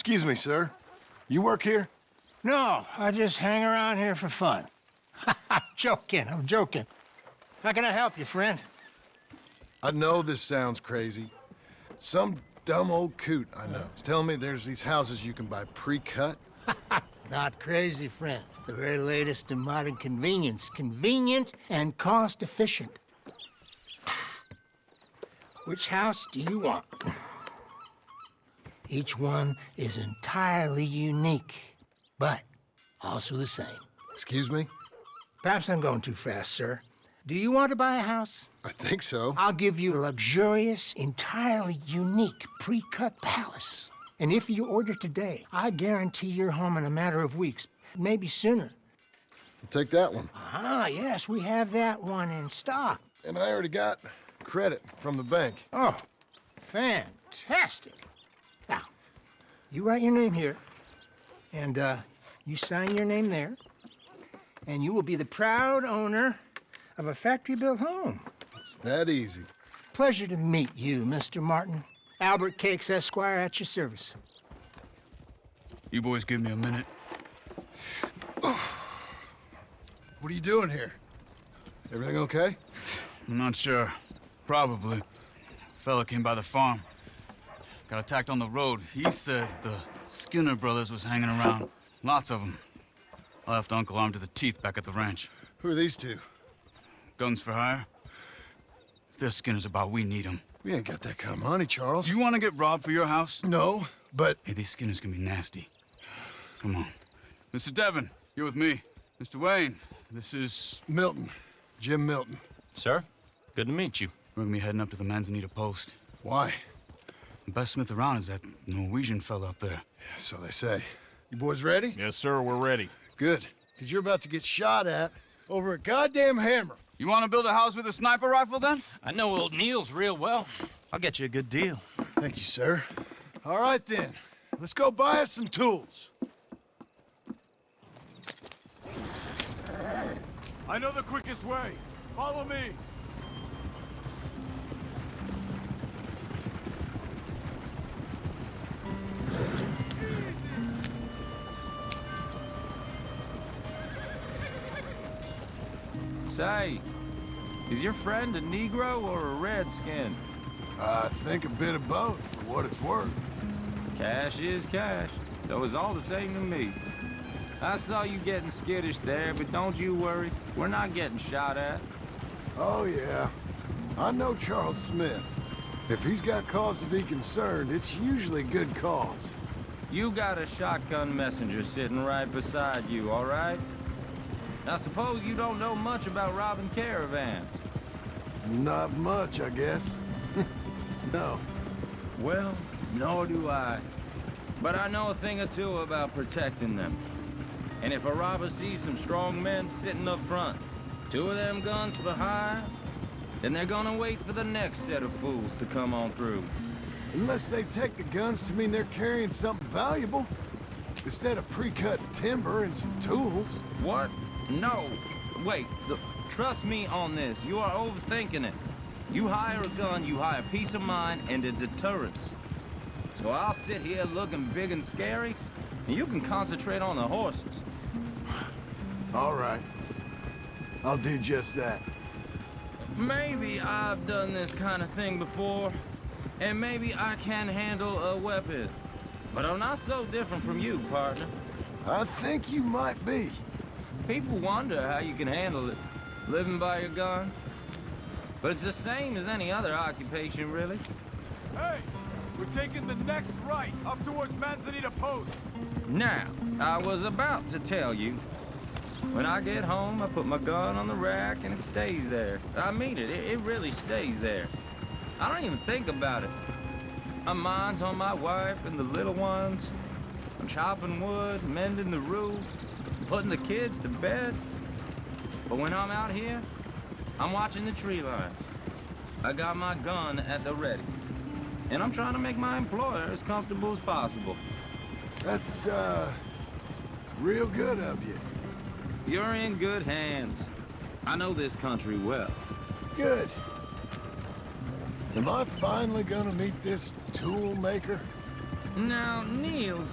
Excuse me, sir. You work here? No, I just hang around here for fun. I'm joking. How can I help you, friend? I know this sounds crazy. Some dumb old coot I know is telling me there's these houses you can buy pre-cut. Not crazy, friend. The very latest in modern convenience. Convenient and cost-efficient. Which house do you want? Each one is entirely unique, but also the same. Excuse me? Perhaps I'm going too fast, sir. Do you want to buy a house? I think so. I'll give you a luxurious, entirely unique pre-cut palace. And if you order today, I guarantee you're home in a matter of weeks, maybe sooner. I'll take that one. Ah, yes, we have that one in stock. And I already got credit from the bank. Oh, fantastic. Now, you write your name here, and you sign your name there, and you will be the proud owner of a factory-built home. It's that easy. Pleasure to meet you, Mr. Martin. Albert Cakes, Esquire, at your service. You boys give me a minute. What are you doing here? Everything okay? I'm not sure. Probably. Fella came by the farm. Got attacked on the road. He said the Skinner brothers was hanging around. Lots of them. I left Uncle armed to the teeth back at the ranch. Who are these two? Guns for hire. If they're Skinner's about, we need them. We ain't got that kind of money, Charles. You want to get robbed for your house? No, but... Hey, these Skinners can be nasty. Come on. Mr. Devon, you're with me. Mr. Wayne, this is... Milton. Jim Milton. Sir, good to meet you. We're gonna be heading up to the Manzanita post. Why? The best smith around is that Norwegian fella up there. Yeah, so they say. You boys ready? Yes, sir, we're ready. Good. Because you're about to get shot at over a goddamn hammer. You want to build a house with a sniper rifle, then? I know old Neil's real well. I'll get you a good deal. Thank you, sir. All right, then. Let's go buy us some tools. I know the quickest way. Follow me. Say, is your friend a Negro or a Redskin? I think a bit of both, for what it's worth. Cash is cash, though it's all the same to me. I saw you getting skittish there, but don't you worry. We're not getting shot at. Oh, yeah. I know Charles Smith. If he's got cause to be concerned, it's usually good cause. You got a shotgun messenger sitting right beside you, all right? I suppose you don't know much about robbing caravans. Not much, I guess. No. Well, nor do I. But I know a thing or two about protecting them. And if a robber sees some strong men sitting up front, 2 of them guns for hire, then they're gonna wait for the next set of fools to come on through. Unless they take the guns to mean they're carrying something valuable, instead of pre-cut timber and some tools. What? No. Wait, trust me on this. You are overthinking it. You hire a gun, you hire peace of mind and a deterrence. So I'll sit here looking big and scary, and you can concentrate on the horses. All right. I'll do just that. Maybe I've done this kind of thing before, and maybe I can handle a weapon. But I'm not so different from you, partner. I think you might be. People wonder how you can handle it, living by your gun. But it's the same as any other occupation, really. Hey, we're taking the next right up towards Manzanita Post. Now, I was about to tell you. When I get home, I put my gun on the rack and it stays there. I mean it, it really stays there. I don't even think about it. My mind's on my wife and the little ones. I'm chopping wood, mending the roof, putting the kids to bed. But when I'm out here, I'm watching the tree line. I got my gun at the ready. And I'm trying to make my employer as comfortable as possible. That's, real good of you. You're in good hands. I know this country well. Good. Am I finally gonna meet this tool maker? Now, Niels,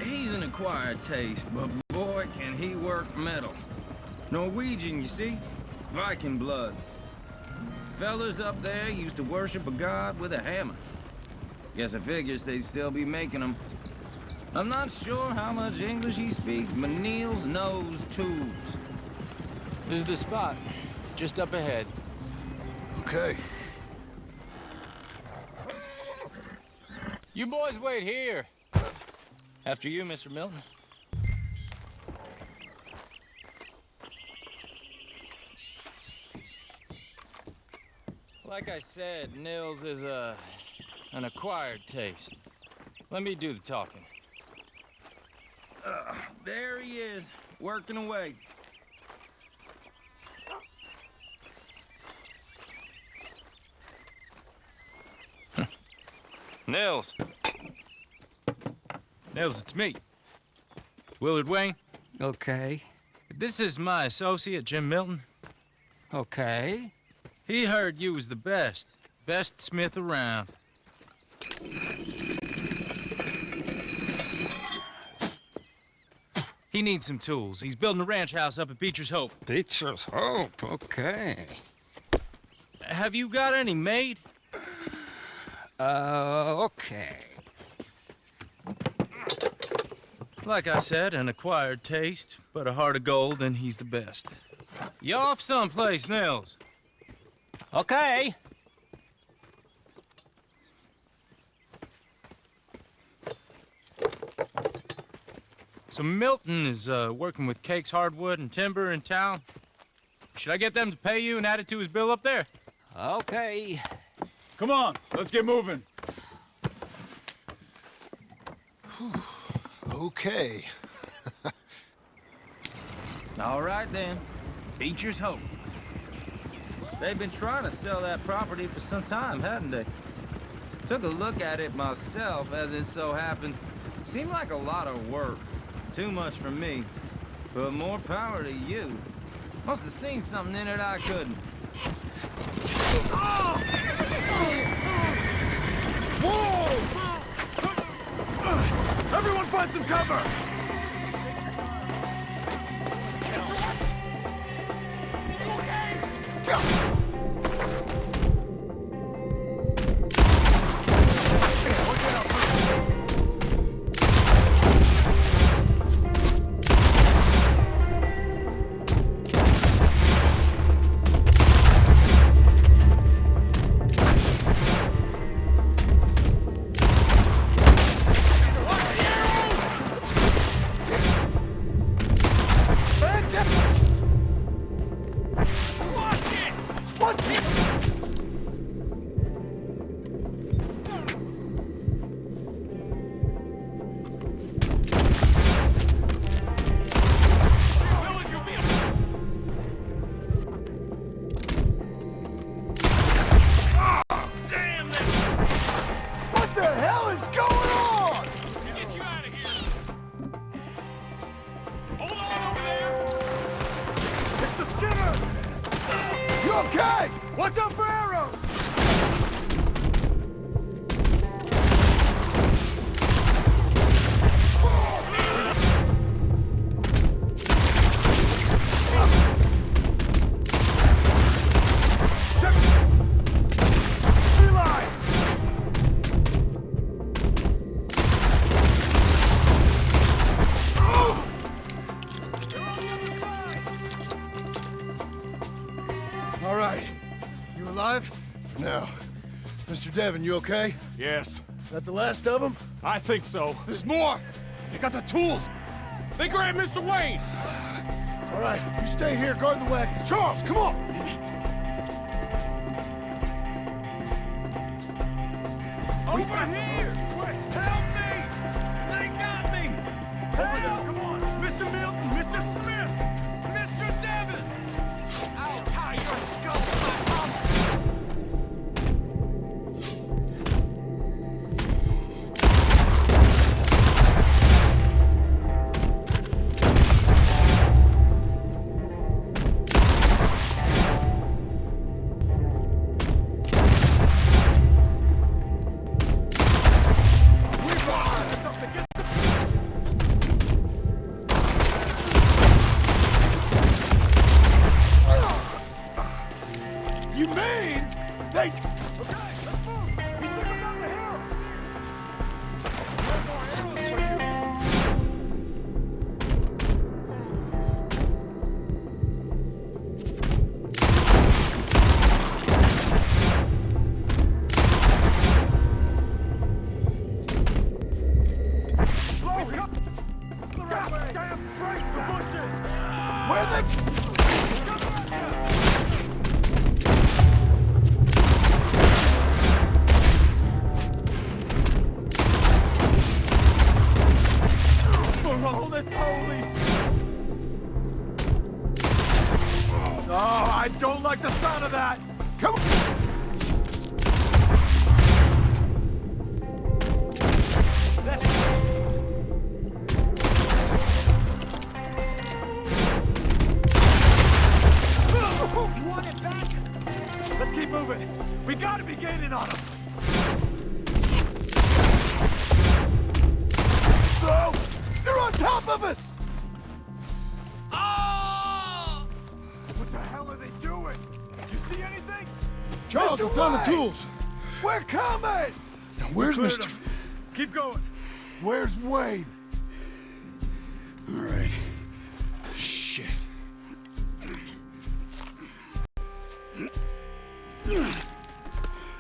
he's an acquired taste, but boy, can he work metal. Norwegian, you see? Viking blood. Fellas up there used to worship a god with a hammer. Guess I figures they'd still be making them. I'm not sure how much English he speaks, but Niels knows tools. This is the spot, just up ahead. Okay. You boys wait here. After you, Mr. Milton. Like I said, Nils is an acquired taste. Let me do the talking. There he is, working away. Nils. Nils, it's me. Willard Wayne. Okay. This is my associate, Jim Milton. Okay. He heard you was the best smith around. He needs some tools. He's building a ranch house up at Beecher's Hope. Beecher's Hope, okay. Have you got any made? Okay. Like I said, an acquired taste, but a heart of gold, and he's the best. You off someplace, Nils? Okay. So Milton is working with Cakes Hardwood and Timber in town. Should I get them to pay you and add it to his bill up there? Okay. Come on, let's get moving. Okay. All right then, Beecher's Hope. They've been trying to sell that property for some time, hadn't they? Took a look at it myself, as it so happens. Seemed like a lot of work. Too much for me. But more power to you. Must have seen something in it I couldn't. Whoa! Everyone find some cover! Okay! Watch out for arrows! All right. You alive? For now. Mr. Devon, you okay? Yes, Is that the last of them? I think so. There's more! They got the tools! They grabbed Mr. Wayne! All right, you stay here, guard the wagons. Charles, come on! Over here! Help me! They got me! Help! Come on! Mr. Milton! Mr. Smith! Mr. Devon! I'll tie your skull to my mouth! Okay, let's move! We took him down the hill! No more arrows for you! Slow, come the right way! Damn, break the bushes! Where the... Coming at ya! Oh, that's holy! Oh, I don't like the sound of that! Come on! You want it back? Let's keep moving. We gotta be gaining on them. No! They're on top of us! Oh! What the hell are they doing? You see anything? Charles, I Mr. found the Wayne! tools. We're coming! Now, where's Cleared Mr... them. Keep going. Where's Wayne? All right. Shit.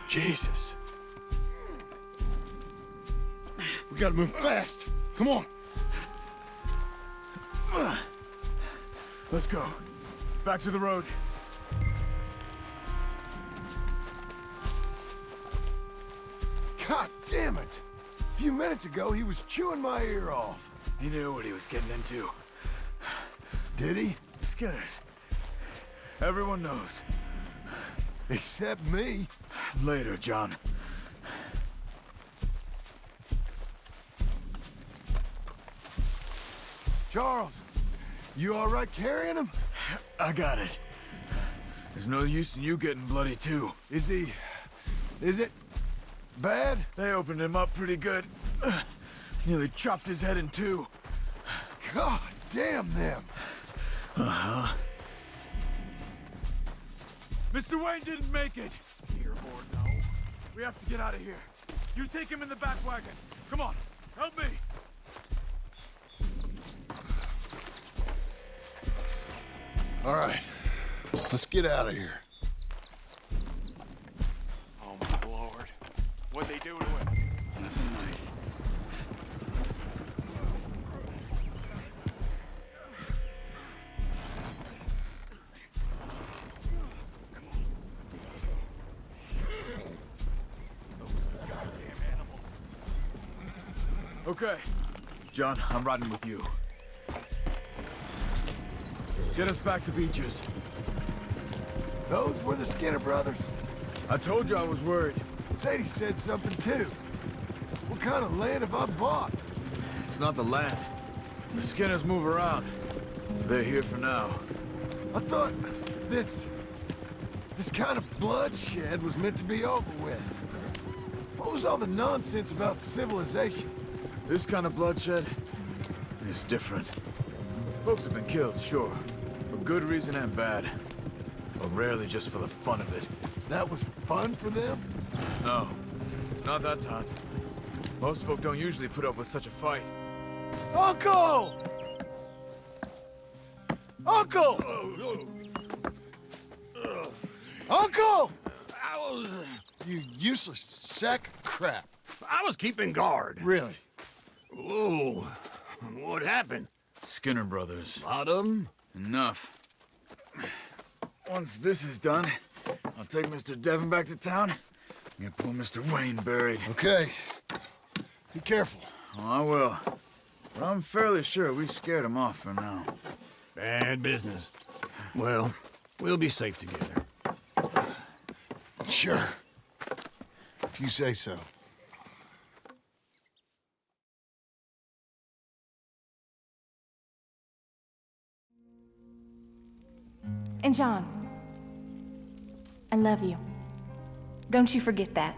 Jesus. We gotta move fast. Come on. Let's go. Back to the road. God damn it. A few minutes ago, he was chewing my ear off. He knew what he was getting into. Did he? Skinners. Everyone knows. Except me. Later, John. Charles, you all right carrying him? I got it. There's no use in you getting bloody too. Is he... is it bad? They opened him up pretty good. Nearly chopped his head in two. God damn them. Uh-huh. Mr. Wayne didn't make it. Here or no. We have to get out of here. You take him in the back wagon. Come on, help me. All right, let's get out of here. Oh my lord. What'd they do to him? Nothing nice. Okay. John, I'm riding with you. Get us back to Beaches. Those were the Skinner brothers. I told you I was worried. Sadie said something too. What kind of land have I bought? It's not the land. The Skinners move around. They're here for now. I thought this kind of bloodshed was meant to be over with. What was all the nonsense about civilization? This kind of bloodshed is different. Folks have been killed, sure. For good reason and bad. But rarely just for the fun of it. That was fun for them? No, not that time. Most folk don't usually put up with such a fight. Uncle! Uncle! Uncle! You useless sack of crap. I was keeping guard. Really? Whoa. What happened? Skinner brothers. Lot of them? Enough. Once this is done, I'll take Mr. Devon back to town and get poor Mr. Wayne buried. Okay. Be careful. Oh, I will. But I'm fairly sure we scared him off for now. Bad business. Well, we'll be safe together. Sure. If you say so. And John, I love you. Don't you forget that.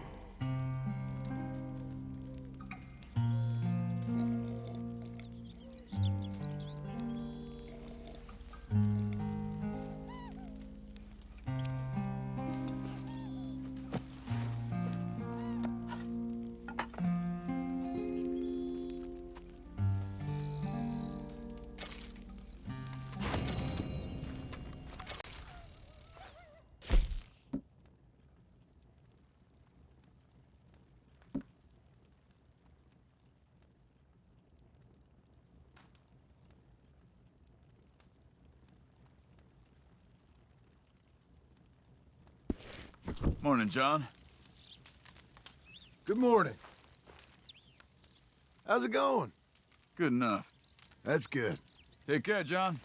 Morning, John. Good morning. How's it going? Good enough. That's good. Take care, John.